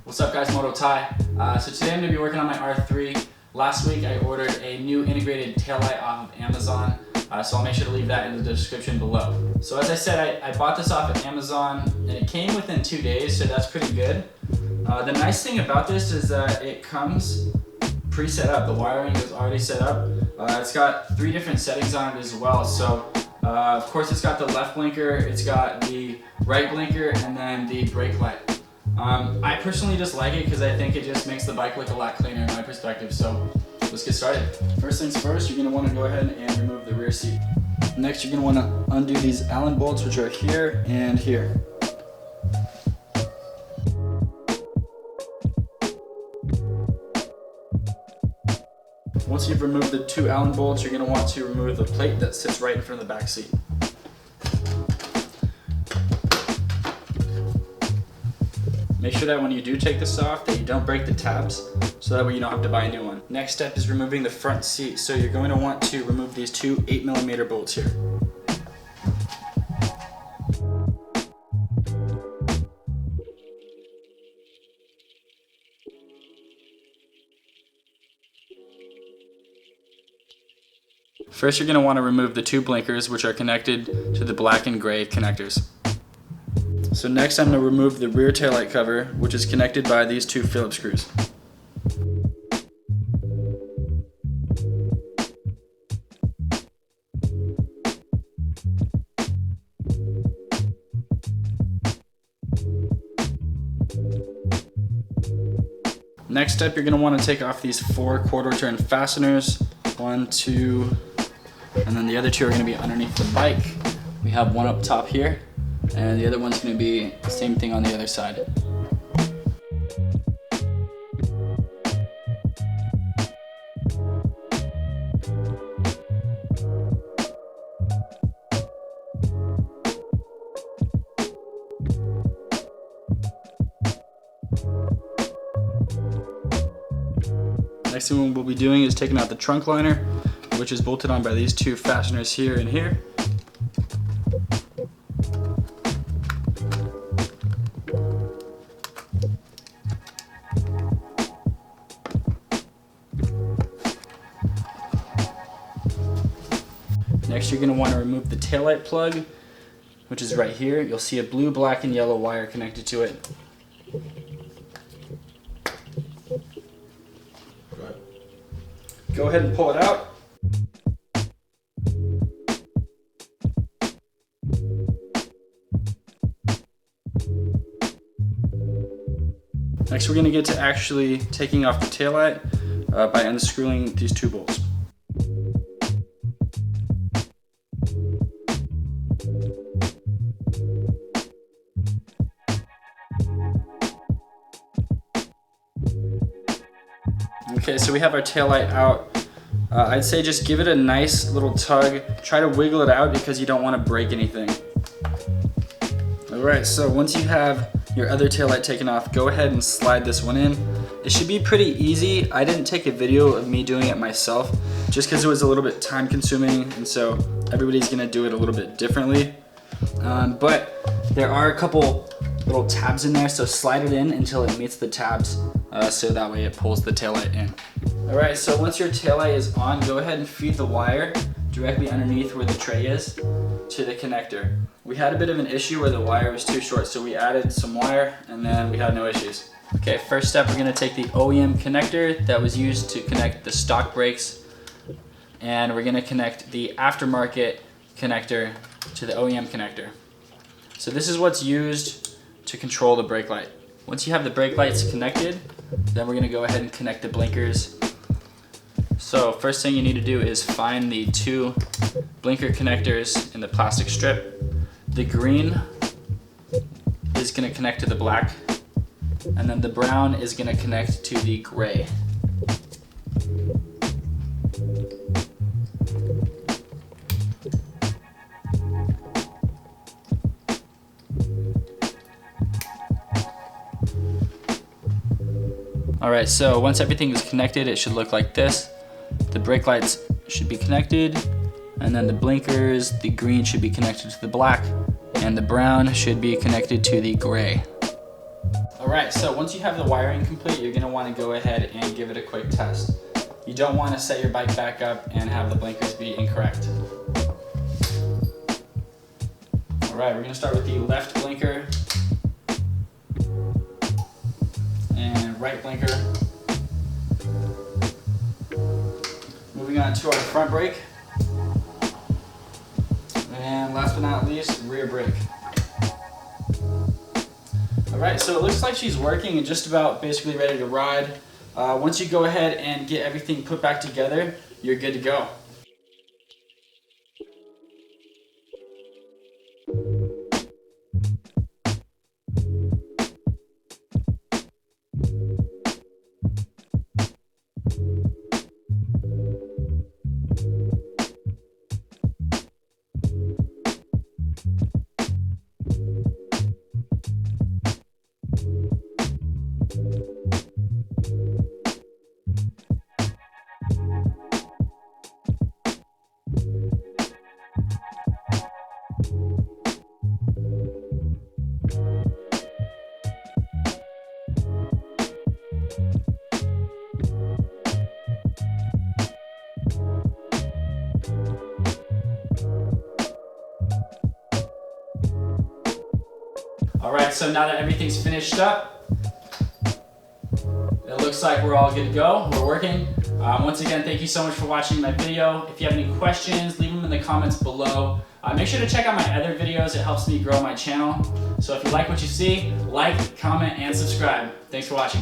What's up guys, Moto Ty. So today I'm going to be working on my R3. Last week I ordered a new integrated taillight off of Amazon, so I'll make sure to leave that in the description below. So as I said, I bought this off of Amazon and it came within 2 days, so that's pretty good. The nice thing about this is that it comes pre-set up. The wiring is already set up. It's got 3 different settings on it as well. So of course it's got the left blinker, it's got the right blinker, and then the brake light. I personally just like it because I think it just makes the bike look a lot cleaner in my perspective, so let's get started. First things first, you're going to want to go ahead and remove the rear seat. Next, you're going to want to undo these Allen bolts, which are here and here. Once you've removed the 2 Allen bolts, you're going to want to remove the plate that sits right in front of the back seat. Make sure that when you do take this off that you don't break the tabs, so that way you don't have to buy a new one. Next step is removing the front seat. So you're going to want to remove these 2 8mm bolts here. First you're going to want to remove the 2 blinkers, which are connected to the black and gray connectors. So next I'm going to remove the rear taillight cover, which is connected by these 2 Phillips screws. Next step, you're going to want to take off these 4 quarter turn fasteners. 1, 2, and then the other 2 are going to be underneath the bike. We have one up top here, and the other one's going to be the same thing on the other side. Next thing we'll be doing is taking out the trunk liner, which is bolted on by these 2 fasteners here and here. Next you're going to want to remove the taillight plug, which is right here. You'll see a blue, black, and yellow wire connected to it. Go ahead and pull it out. Next we're going to get to actually taking off the taillight by unscrewing these 2 bolts. Okay, so we have our taillight out. I'd say just give it a nice little tug. Try to wiggle it out because you don't want to break anything. Alright, so once you have your other taillight taken off, go ahead and slide this one in. It should be pretty easy. I didn't take a video of me doing it myself just because it was a little bit time consuming, and so everybody's going to do it a little bit differently. But there are a couple little tabs in there, so slide it in until it meets the tabs, so that way it pulls the taillight in. Alright, so once your taillight is on, go ahead and feed the wire directly underneath where the tray is to the connector. We had a bit of an issue where the wire was too short, so we added some wire and then we had no issues. Okay, first step, we're going to take the OEM connector that was used to connect the stock brakes, and we're going to connect the aftermarket connector to the OEM connector. So this is what's used to control the brake light. Once you have the brake lights connected, then we're going to go ahead and connect the blinkers. So first thing you need to do is find the 2 blinker connectors in the plastic strip. The green is going to connect to the black, and then the brown is going to connect to the gray. Alright, so once everything is connected, it should look like this. The brake lights should be connected, and then the blinkers, the green should be connected to the black, and the brown should be connected to the gray. Alright. Alright, so once you have the wiring complete, you're going to want to go ahead and give it a quick test. You don't want to set your bike back up and have the blinkers be incorrect. Alright, we're going to start with the left blinker and right blinker. Moving on to our front brake. And last but not least, rear brake. Alright, so it looks like she's working and just about basically ready to ride. Once you go ahead and get everything put back together, you're good to go. Alright, so now that everything's finished up, it looks like we're all good to go. We're working. Once again, thank you so much for watching my video. If you have any questions, leave them in the comments below. Make sure to check out my other videos. It helps me grow my channel. So if you like what you see, like, comment, and subscribe. Thanks for watching.